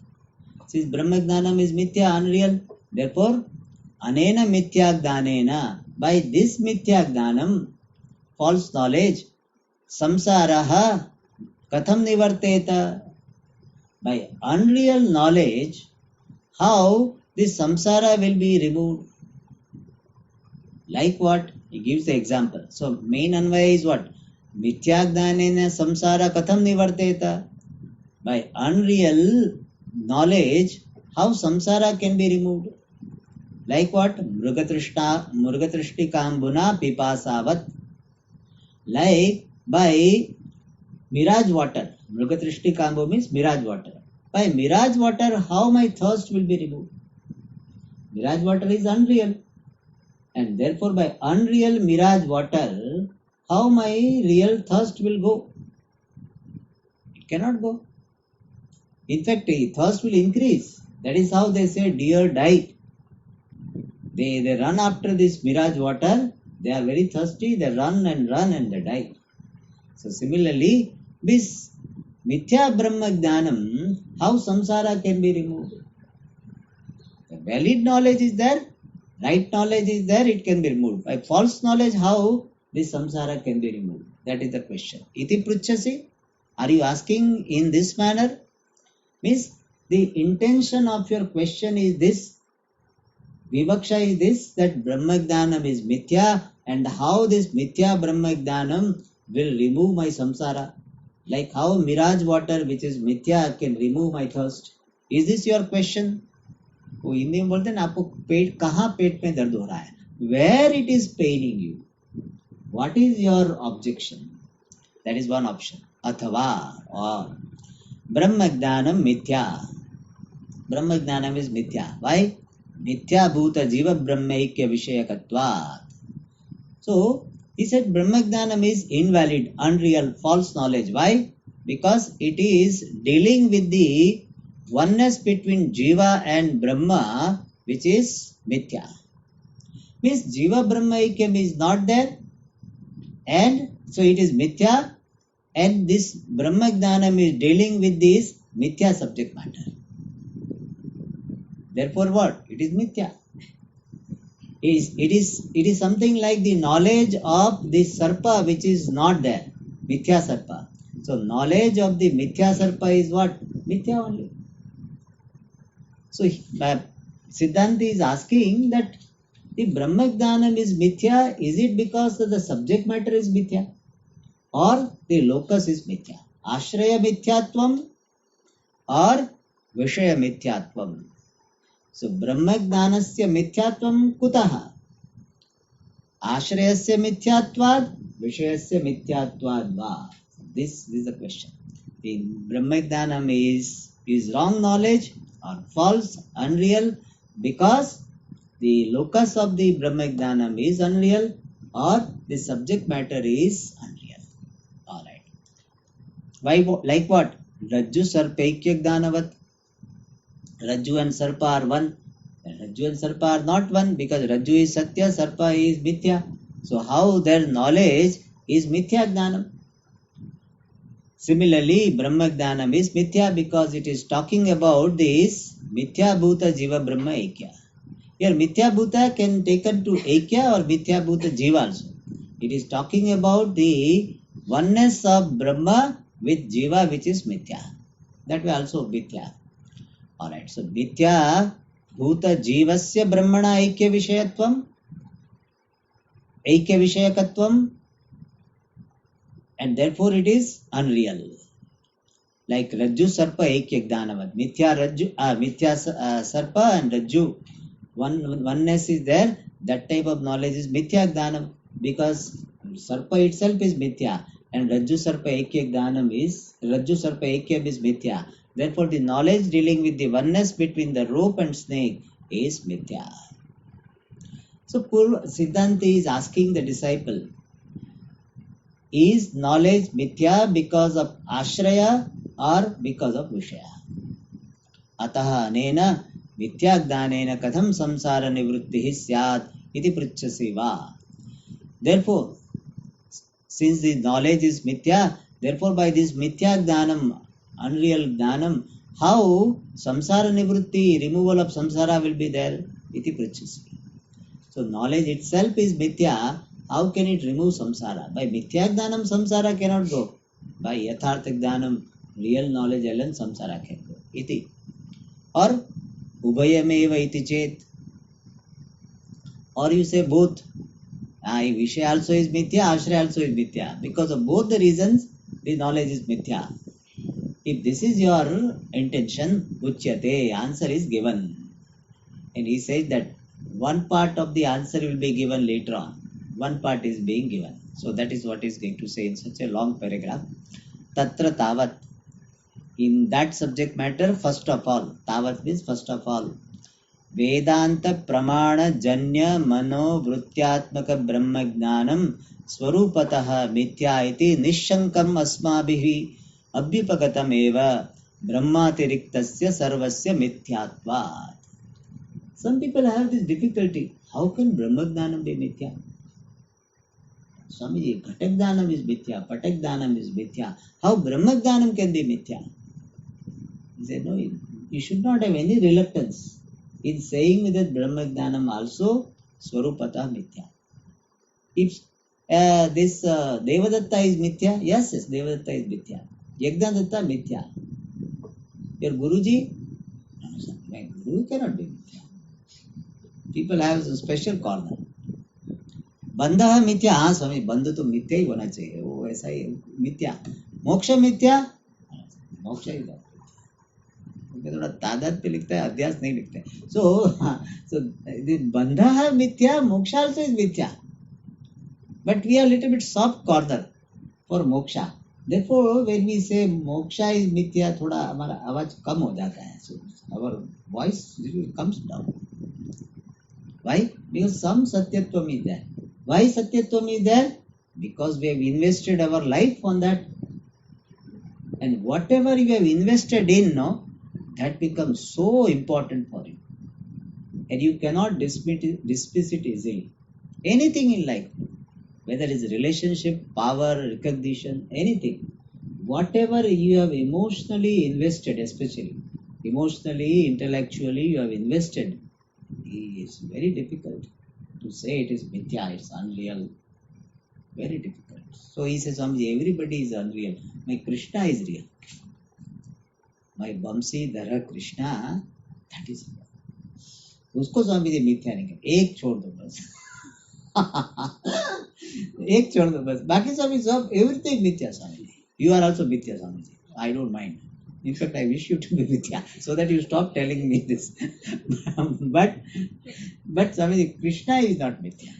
A: Since Brahmagnanam is mithya, unreal, therefore anena mithyagdanena, by this mithyagdanam, false knowledge, samsaraha katham nivarteta, by unreal knowledge, how this samsara will be removed. Like what? He gives the example. So main anvaya is what? Mithyagdanena samsara katham nivarteta, by unreal knowledge, how samsara can be removed. Like what? Mrugatrishtikambuna pipasavat, like by mirage water. Mrugatrishtikambu means mirage water. By mirage water, how my thirst will be removed? Mirage water is unreal, and therefore by unreal mirage water, how my real thirst will go? It cannot go. In fact, thirst will increase. That is how they say deer died. They run after this mirage water. They are very thirsty. They run and they die. So similarly, this mithya brahma jnanam, how samsara can be removed? The valid knowledge is there, right knowledge is there, it can be removed. By false knowledge, how this samsara can be removed? That is the question. Iti pruchasi, are you asking in this manner? Means the intention of your question is this, Vivaksha is this, that Brahmagnanam is mithya, and how this mithya Brahmagnanam will remove my samsara. Like how mirage water, which is mithya, can remove my thirst. Is this your question? वो हिंदी में बोलते हैं ना, आपको पेट कहाँ पेट में दर्द हो रहा है, where it is paining you, what is your objection? That is one option. Athava, or Brahmagnanam mithya. Brahmagnanam is mithya. Why? Mithya bhuta jiva brahmaikya vishayakatvat. So he said Brahmagnanam is invalid, unreal, false knowledge. Why? Because it is dealing with the oneness between Jiva and Brahma, which is mithya. Means Jiva Brahma Aikyam is not there, and so it is mithya, and this Brahmagnanam is dealing with this mithya subject matter. Therefore what? It is mithya. It is something like the knowledge of the sarpa which is not there, mithya sarpa. So knowledge of the mithya sarpa is what? Mithya only. So Siddhanta is asking that the Brahmagnanam is mithya, is it because the subject matter is mithya, or the locus is mithya? आश्रय मिथ्यात्वम और विषय मिथ्यात्वम. So ब्रह्म ज्ञानस्य मिथ्यात्वम कुतः? आश्रयस्य मिथ्यात्वाद विषयस्य मिथ्यात्वाद वा? This is the question. The Brahma Jnanam is wrong knowledge or false, unreal, because the locus of the Brahma Jnanam is unreal or the subject matter is unreal. Alright. Why? Like what? Rajju Sarpaikya Jnanavat. Rajju and Sarpa are one. Rajju and Sarpa are not one because Rajju is Satya, Sarpa is Mithya. So how their knowledge is Mithya Jnanam? Similarly, Brahma Jnanam is Mithya because it is talking about this Mithya Bhuta Jiva Brahma Ekya. Here Mithya Bhuta can taken to Ekya or Mithya Bhuta Jiva also. It is talking about the oneness of Brahma with Jiva which is Mithya. That way also Mithya. Alright, so Mithya Bhuta Jivasya Brahmana Ekya Vishayatvam, Ekya Vishayakatvam, and therefore it is unreal. Like Rajju Sarpa Ekya Jnanavat. Mithya Rajju, Mithya Sarpa and Rajju. Oneness is there. That type of knowledge is Mithya Jnanam because Sarpa itself is Mithya and Rajju Sarpa Ekya Jnanam is Rajju Sarpa Ekya is Mithya. Therefore, the knowledge dealing with the oneness between the rope and snake is Mithya. So, Purva Siddhanti is asking the disciple, is knowledge Mithya because of Ashraya or because of Vishaya? Ataha anena Mithya Jnanena katham samsara nivrittihi syat iti pritchasi va. Therefore, since the knowledge is Mithya, therefore by this Mithya Jnanam, unreal Jnanam, how samsara nivritti, removal of samsara will be there? Iti pritchasi. So knowledge itself is Mithya. How can it remove samsara? By Mithya Jnanam, samsara cannot go. By Yathartha Jnanam, real knowledge alone, samsara can go. Iti. Or Ubhayameva iti chet. Or you say both. Vishaya also is Mithya, Ashraya also is Mithya. Because of both the reasons, the knowledge is Mithya. If this is your intention, Uchyate, answer is given. And he says that one part of the answer will be given later on. One part is being given. So that is what he is going to say in such a long paragraph. Tatra tavat. In that subject matter, first of all, tavat means first of all, Vedanta Pramana Janya Mano Vrutyatmaka Brahma Jnanam Swarupataha Mithya iti Nishankam Asmabhihi Abhyupagatam eva Brahmatiriktasya Sarvasya Mithyatvat. Some people have this difficulty. How can Brahma Jnanam be Mithya? Swamiji, Ghatak Jnanam is Mithya, Patak Jnanam is Mithya. How Brahma Jnanam can be Mithya? He said, no, you should not have any reluctance in saying that Brahma Jnanam also Swarupata Mithya. If this Devadatta is Mithya, yes, Devadatta is Mithya. Yajnadatta Mithya. Your Guruji, no, my Guru cannot be Mithya. People have a special corner. बंधा है मिथ्या. हाँ स्वामी, बंध तो मिथ्या ही होना चाहिए, वो ऐसा ही मिथ्या. मोक्ष मिथ्या, मोक्ष ही थोड़ा तादाद पे लिखता है, अध्यास नहीं लिखता है. So बंधा है मिथ्या, मोक्ष also is मिथ्या. But we are little bit soft corner for moksha. Therefore, when we say moksha is mithya, थोड़ा हमारा आवाज कम हो जाता है. So our voice comes down. Why? Because some satyatvam is there. Why satyatvam is there? Because we have invested our life on that. And whatever you have invested in, no, that becomes so important for you. And you cannot dismiss it easily. Anything in life, whether it's relationship, power, recognition, anything, whatever you have emotionally invested, especially emotionally, intellectually, you have invested, is very difficult to say it is mithya, it's unreal. Very difficult. So he says, Swamiji, everybody is unreal. My Krishna is real. My Vamsi Dhara Krishna, that is real. उसको स्वामी जी मिथ्या नहीं कहते. एक छोड़ दो बस. एक छोड़ दो बस, बाकी सब एवरीथिंग मिथ्या Swami ji. You are also Mithya, Swamiji. I don't mind. In fact, I wish you to be Mithya so that you stop telling me this. but Swamiji, Krishna is not Mithya.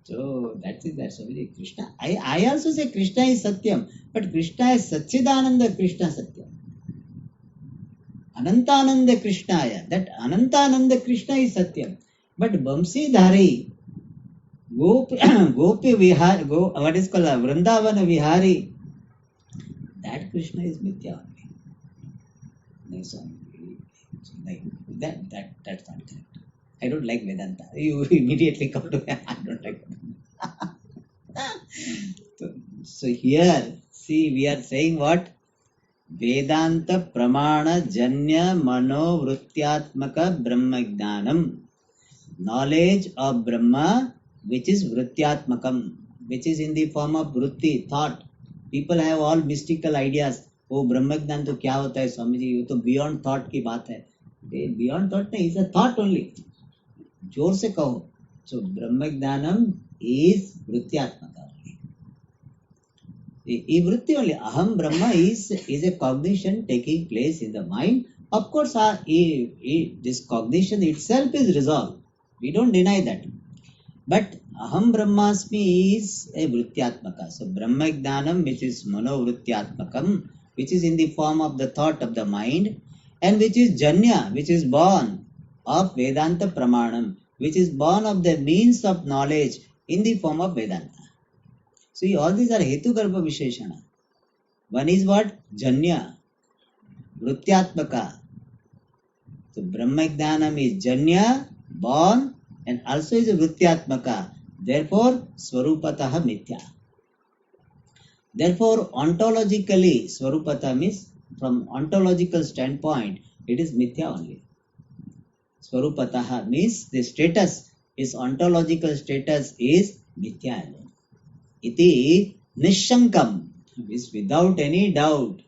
A: So that is that, Swamiji. Krishna. I also say Krishna is Satyam, but Krishna is Satchidananda Krishna Satyam. Anantananda Krishnaya. That Anantananda Krishna is Satyam. But Vamsi Dhari, Gopi Vihari, what is called Vrindavana Vihari, that Krishna is Mithya only. No, Swami. That's not correct. I don't like Vedanta. You immediately come to me. I don't like Vedanta. So here, see, we are saying what? Vedanta Pramana Janya Mano Vrutyatmaka Brahma Jnanam. Knowledge of Brahma, which is Vrutyatmakam, which is in the form of Vrutti, thought. People have all mystical ideas. Oh, ब्रह्म ज्ञान तो क्या होता है स्वामी जी, ये तो beyond thought की बात है. बियॉन्ड थॉट नहीं, इज अ थॉट ओनली. जोर से कहो. सो ब्रह्म ज्ञानम is वृत्त्यात्मक only. A vritti only. Aham Brahma is a cognition taking place in the mind. Of course, this cognition itself is resolved. We don't deny that. But Aham Brahmasmi is a Vrittyatmaka. So Brahma Jnanam, which is Mano Vrittyatmakam, which is in the form of the thought of the mind, and which is Janya, which is born of Vedanta Pramanam, which is born of the means of knowledge in the form of Vedanta. See, all these are Hetu Garbha Visheshana. One is what? Janya, Vrittyatmaka. So Brahma Jnanam is Janya, born, and also is a Vrittyatmaka. Therefore, Swarupataha Mithya. Therefore, ontologically, Swarupata means from ontological standpoint, it is Mithya only. Swarupataha means the status, his ontological status is Mithya alone. Iti Nishankam is without any doubt.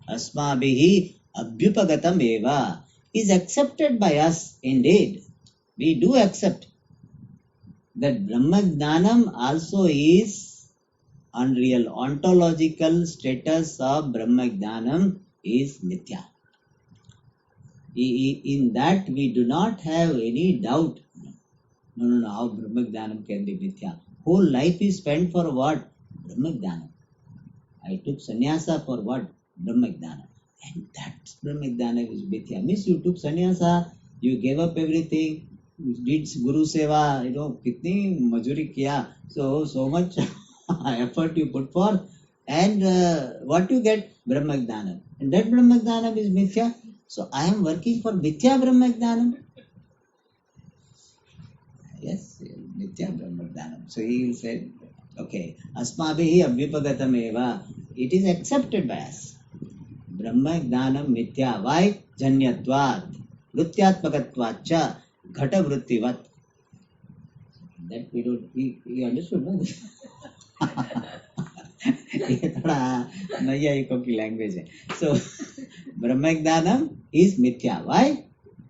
A: Asmabhihi Abhyupagatam eva is accepted by us indeed. We do accept that Brahma Jnanam also is unreal. Ontological status of Brahma Jnanam is Mithya. In that we do not have any doubt. No, how Brahma Jnanam can be Mithya? Whole life is spent for what? Brahma Jnanam. I took sannyasa for what? Brahma Jnanam. And that Brahma Jnana is Mithya. Means you took sannyasa, you gave up everything, you did Guru Seva, kitni majuri kiya. So much effort you put forth, and what you get? Brahma Jnanam. And that Brahma Jnanam is Mithya. So I am working for Mithya Brahma Jnanam. Yes, Mithya Brahma Jnanam. So he said, okay, Asmabhihi Abhyupagatam eva. It is accepted by us. Brahma Jnanam Mithya. Why? Janyatvat. Vrutyatmakatvacha. Ghata Vrittivat. That we understood, no? ये थोड़ा नैयायिकों की language है. So Brahma Jnanam is Mithya. Why?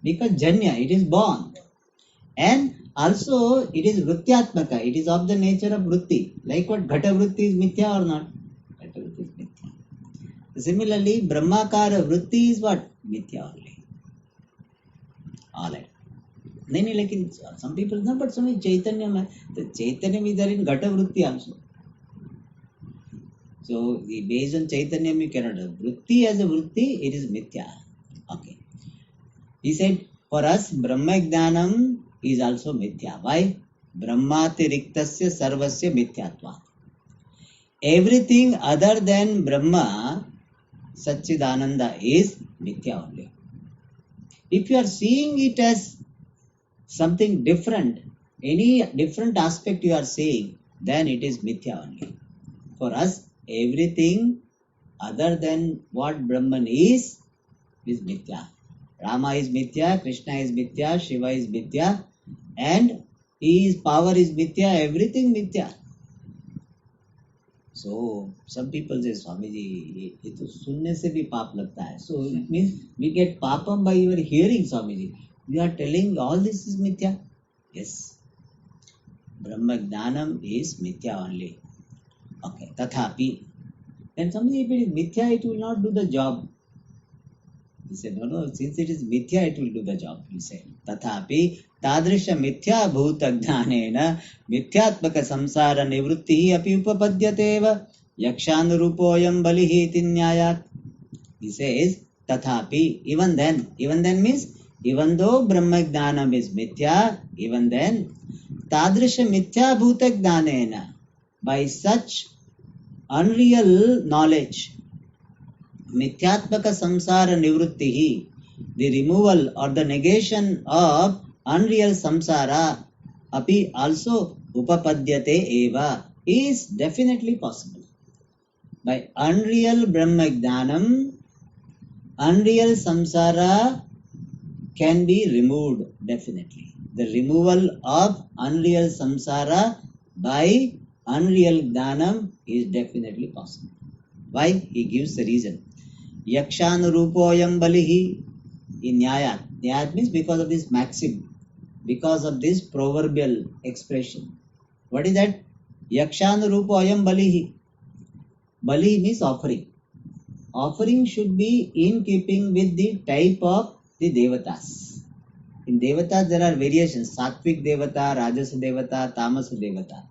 A: Because Janya, it is born. And also it is Vrutyatmaka. It is of the nature of Vritti. Like what? Ghata Vritti is Mithya or not? Ghata Vritti is Mithya. Similarly, Brahmakara Vritti is what? Mithya only. Alright. नहीं, लेकिन some people know, but some Chaitanya में, the Chaitanya is there in Ghata Vritti also. So based on Chaitanya you cannot have Vritti as a Vritti, it is Mithya. Okay. He said, for us, Brahma Jnanam is also Mithya. Why? Brahmatiriktasya sarvasya mithyatva. Everything other than Brahma, Satchidananda, is Mithya only. If you are seeing it as something different, any different aspect you are seeing, then it is Mithya only. For us, everything other than what Brahman is Mithya. Rama is Mithya, Krishna is Mithya, Shiva is Mithya, and his power is Mithya, everything Mithya. So some people say, Swamiji, ये तो सुनने से भी पाप लगता है. So it means we get papam by your hearing, Swamiji. You are telling all this is Mithya? Yes. Brahma Jnanam is Mithya only. Okay. Tathapi. Then something, if it is mithya, it will not do the job. He said, no, since it is mithya, it will do the job. He said, tathapi tadrisha mithya bhuta jnanena mithyatmaka samsara nivrittihi api upapadyateva yakshanurupoyam balihi iti nyayat. He says, tathapi, even then means, even though Brahma Jnanam is mithya, even then, tadrisha mithya bhuta jnanena, by such unreal knowledge, mithyatmaka samsara nivrittihi, the removal or the negation of unreal samsara, api also upapadyate eva, is definitely possible. By unreal Brahma Jnanam, unreal samsara can be removed definitely. The removal of unreal samsara by unreal jnanam is definitely possible. Why? He gives the reason. Yakshanurupoyam balihi in Nyayat. Nyayat means because of this maxim, because of this proverbial expression. What is that? Yakshanurupoyam balihi. Bali means offering. Offering should be in keeping with the type of the devatas. In devatas there are variations: sattvic devata, rajas devata, tamas devata.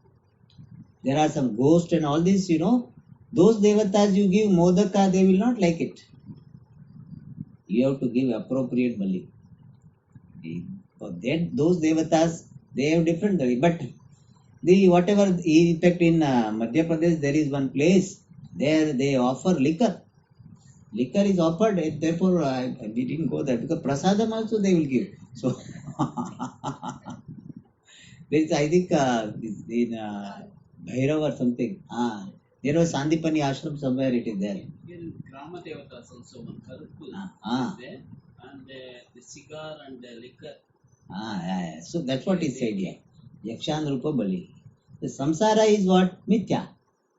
A: There are some ghosts and all this, those devatas you give modaka, they will not like it. You have to give appropriate bali. For that, those devatas, they have different bali. But the whatever, in fact in Madhya Pradesh there is one place, there they offer liquor. Liquor is offered, and therefore we didn't go there, because prasadam also they will give. So there is, I think, in Bhairav or something. There was Sandipani ashram somewhere, it is there.
C: In Grama Devatas also one Karuppu
A: Ah.
C: is there, and the cigar and the liquor.
A: Yeah. So that's what he said here. Yakshan Rupa Bali. The samsara is what? Mithya.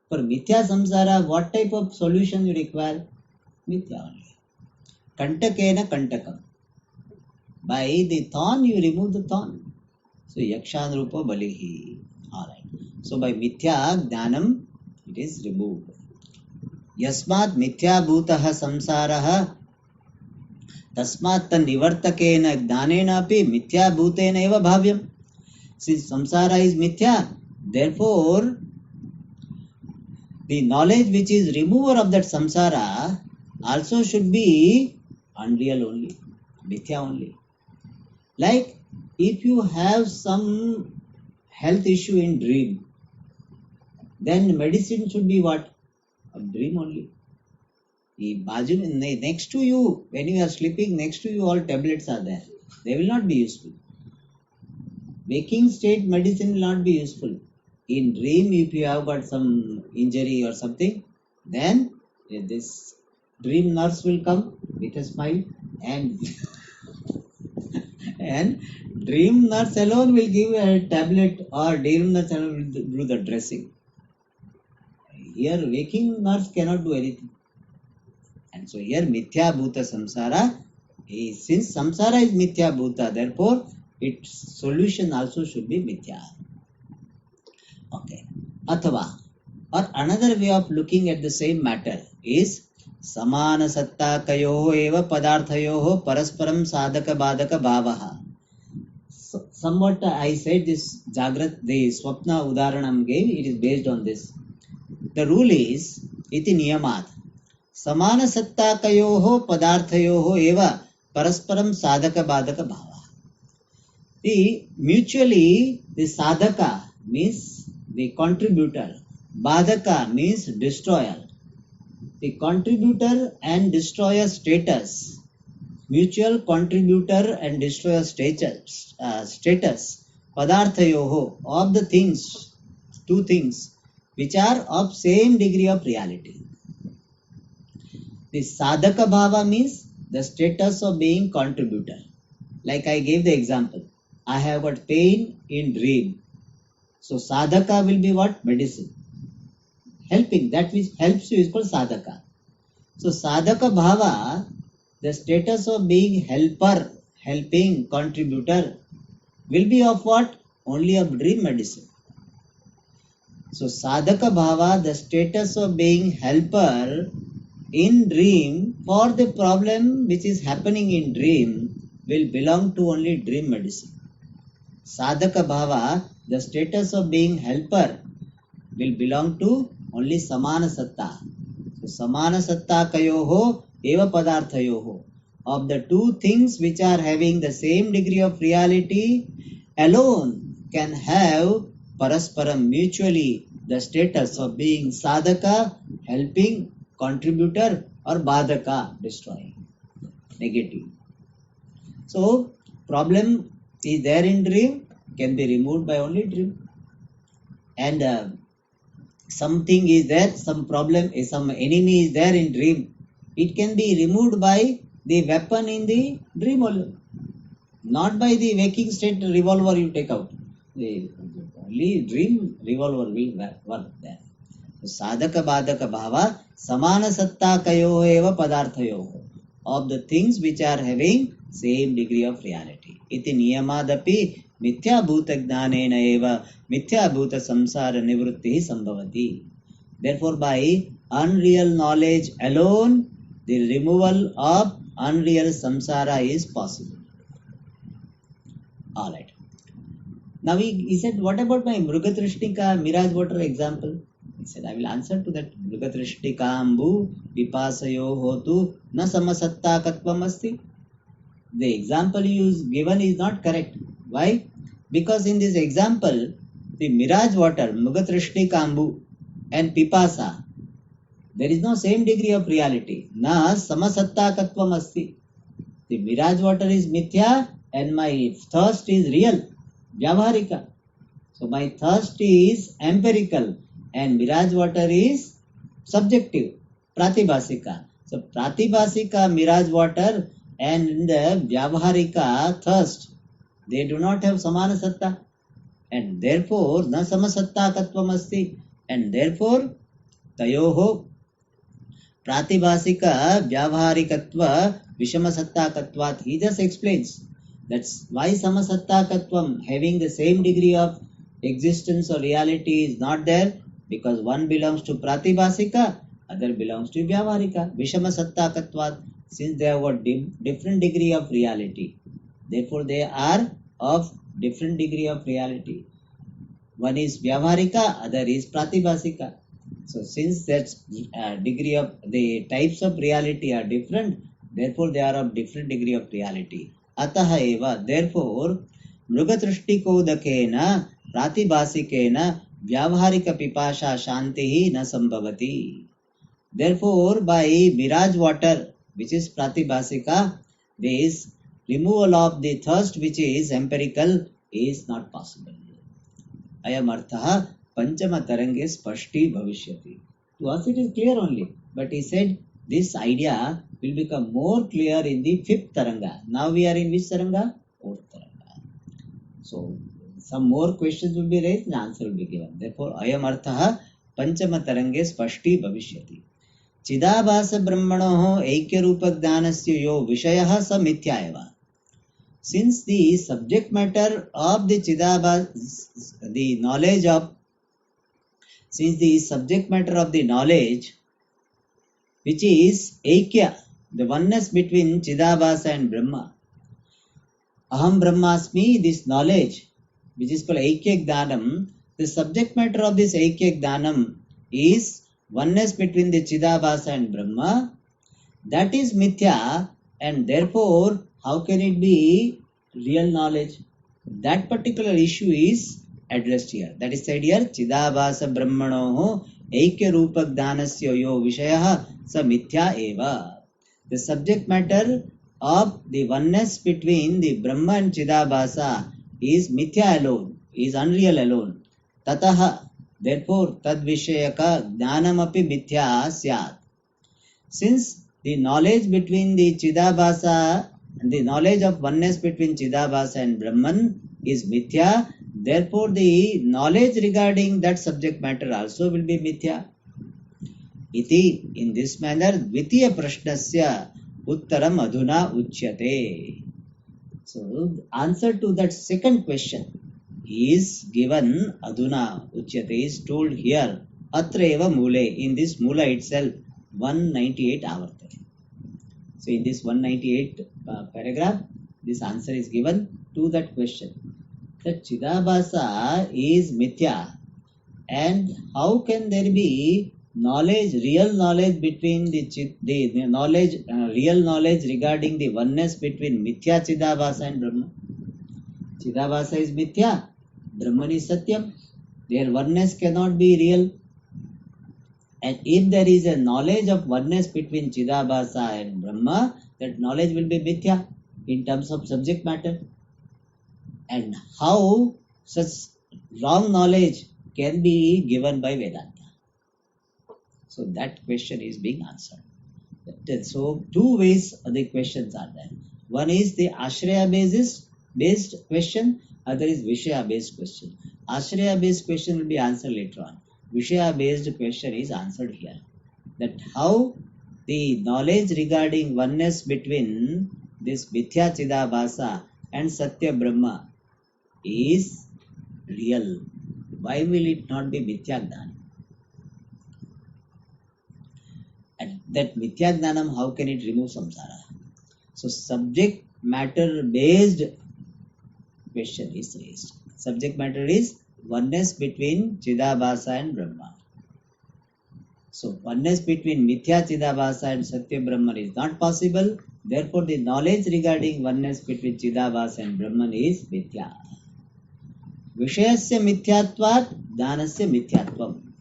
A: For mithya samsara, what type of solution you require? Mithya only. Kantakena kantakam. By the thorn you remove the thorn. So Yakshan Rupa Balihi. Alright. So by mithya jnanam it is removed. Yasmat mithya bhutaha samsaraha tasmat nivartakena jnanena api mithya bhutena eva bhavyam. Since samsara is mithya, therefore the knowledge which is remover of that samsara also should be unreal only, mithya only. Like if you have some health issue in dream, then medicine should be what? A dream only. Next to you, when you are sleeping, next to you all tablets are there. They will not be useful. Waking state medicine will not be useful. In dream, if you have got some injury or something, then this dream nurse will come with a smile, and and dream nurse alone will give a tablet, or dream nurse alone will do the dressing. Here waking nurse cannot do anything. And so here mithya bhuta samsara is, since samsara is mithya bhuta, therefore its solution also should be mithya. Okay. Athava, or another way of looking at the same matter is samana satta kayoho eva padarthayoho parasparam sadaka badaka bhavaha. So, somewhat I said this Jagrat, the Swapna Udaharanam gave, it is based on this. The rule is iti niyamat samana satta kayoho padarthayoho eva parasparam sadaka badaka bhava. Mutually the sadhaka means the contributor, badaka means destroyer. The contributor and destroyer status, mutual contributor and destroyer status, padarthayoho, of the things, two things which are of same degree of reality. The sadhaka bhava means the status of being contributor. Like I gave the example, I have got pain in dream. So sadhaka will be what? Medicine. Helping, that which helps you is called sadhaka. So sadhaka bhava, the status of being helper, helping, contributor, will be of what? Only of dream medicine. So sadhaka bhava, the status of being helper in dream for the problem which is happening in dream will belong to only dream medicine. Sadhaka bhava, the status of being helper will belong to only samana satta. So samana satta kayoho eva padarthayoho. Of the two things which are having the same degree of reality alone can have parasparam mutually the status of being sadhaka, helping, contributor, or badaka, destroying, negative. So problem is there in dream can be removed by only dream. And something is there, some problem is, some enemy is there in dream, it can be removed by the weapon in the dream alone, not by the waking state revolver you take out. The only dream revolver will work there. So sadhaka badhaka bhava samana satta kayo eva padarthayo, of the things which are having same degree of reality. Iti niyamadapi mithya bhuta jnanena eva mithya bhuta samsara nivrutti sambhavati. Therefore, by unreal knowledge alone, the removal of unreal samsara is possible. All right. Now he said, what about my Mrugatrishnika mirage water example? He said, I will answer to that. Mrugatrishnika ambu vipasayo hotu na samasatta katvam asti. The example you given is not correct. Why? Because in this example, the mirage water, Mrugatrishnika ambu and pipasa, there is no same degree of reality. Na samasatta katvam asti. The mirage water is mithya and my thirst is real. Vyavaharika. So my thirst is empirical and mirage water is subjective, pratibhasika. So pratibhasika mirage water and the vyavaharika thirst, they do not have samana satta, and therefore na samasatta katvam asti, and therefore tayoho pratibhasika vyavaharikatva vishamasatta katvat. He just explains. That's why samasatta katvam, having the same degree of existence or reality, is not there, because one belongs to pratibhasika, other belongs to vyavaharika. Vishamasatta katvat, since they have got different degree of reality, therefore they are of different degree of reality. One is vyavaharika, other is pratibhasika. So since that degree of the types of reality are different, therefore they are of different degree of reality. Ataha eva, therefore, mrugatrishtikodakena pratibhasikena vyavaharika pipasha shantihi na sambhavati. Therefore, by mirage water, which is pratibhasika, this removal of the thirst, which is empirical, is not possible. Ayam arthaha panchama tarange spashti bhavishyati. To us it is clear only, but he said this idea will become more clear in the fifth taranga. Now we are in which taranga? Fourth taranga. So some more questions will be raised and answer will be given. Therefore, ayam arthaha panchama tarange spashti bhavishyati. Chidabhasa brahmanoho aikya rupa jnanasya yo vishayah sa mithya eva. Since the subject matter of the Chidabhasa, the knowledge of, since the subject matter of the knowledge, which is Aikya, the oneness between Chidabhasa and Brahma, Aham Brahmasmi, this knowledge, which is called Aikya Jnanam, the subject matter of this Aikya Jnanam is oneness between the Chidabhasa and Brahma. That is Mithya, and therefore, how can it be real knowledge? That particular issue is addressed here. That is said here, Chidabhasa Brahmanoho Aikya Rupa Jnanasya yo Vishayah sa Mithya eva. The subject matter of the oneness between the Brahma and Chidabhasa is Mithya alone, is unreal alone. Tataha, therefore, Tad Vishayaka Jnanamapi Mithya Syat. Since the knowledge between the Chidabhasa and the knowledge of oneness between Chidabhasa and Brahman is Mithya, therefore the knowledge regarding that subject matter also will be Mithya. Iti, in this manner, Dvitiya Prashnasya Uttaram Adhuna Uchyate. So, answer to that second question, is given aduna uchyate is told here atra eva mule, in this mula itself 198 avartate. So in this 198 paragraph, this answer is given to that question. That Chidabhasa is mithya, and how can there be knowledge, real knowledge between the knowledge, real knowledge regarding the oneness between mithya Chidabhasa and Brahma? Chidabhasa is mithya, Brahman is satyam. Their oneness cannot be real. And if there is a knowledge of oneness between Chidabhasa and Brahma, that knowledge will be mithya in terms of subject matter. And how such wrong knowledge can be given by Vedanta? So that question is being answered. So two ways the questions are there. One is the Ashraya based question, other is Vishaya based question. Ashraya based question will be answered later on. Vishaya based question is answered here. That how the knowledge regarding oneness between this Mithya Chidabhasa and Satya Brahma is real. Why will it not be Mithya Gnana? And that Mithya Gnanam, how can it remove samsara? So subject matter based question is raised. Subject matter is oneness between Chidabhasa and Brahma. So oneness between Mithya Chidabhasa and Satya Brahman is not possible. Therefore, the knowledge regarding oneness between Chidabhasa and Brahman is Mithya. Vishayasya Mithyatvat, Dhanasya Mithyatvam.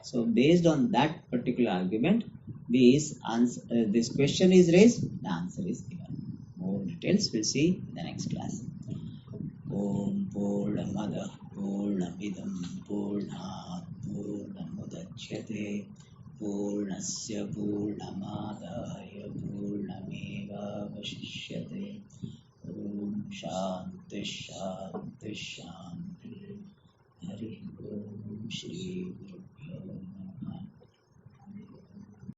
A: So based on that particular argument, this question is raised, the answer is given. More details we'll see in the next class. Om Purnamada Purnamidam Purnat Purnamudachyate Purnasya Purnamadaya Purnameva Vashishyate. Om Shanti Shanti Shanti. Hari Om Shri Guru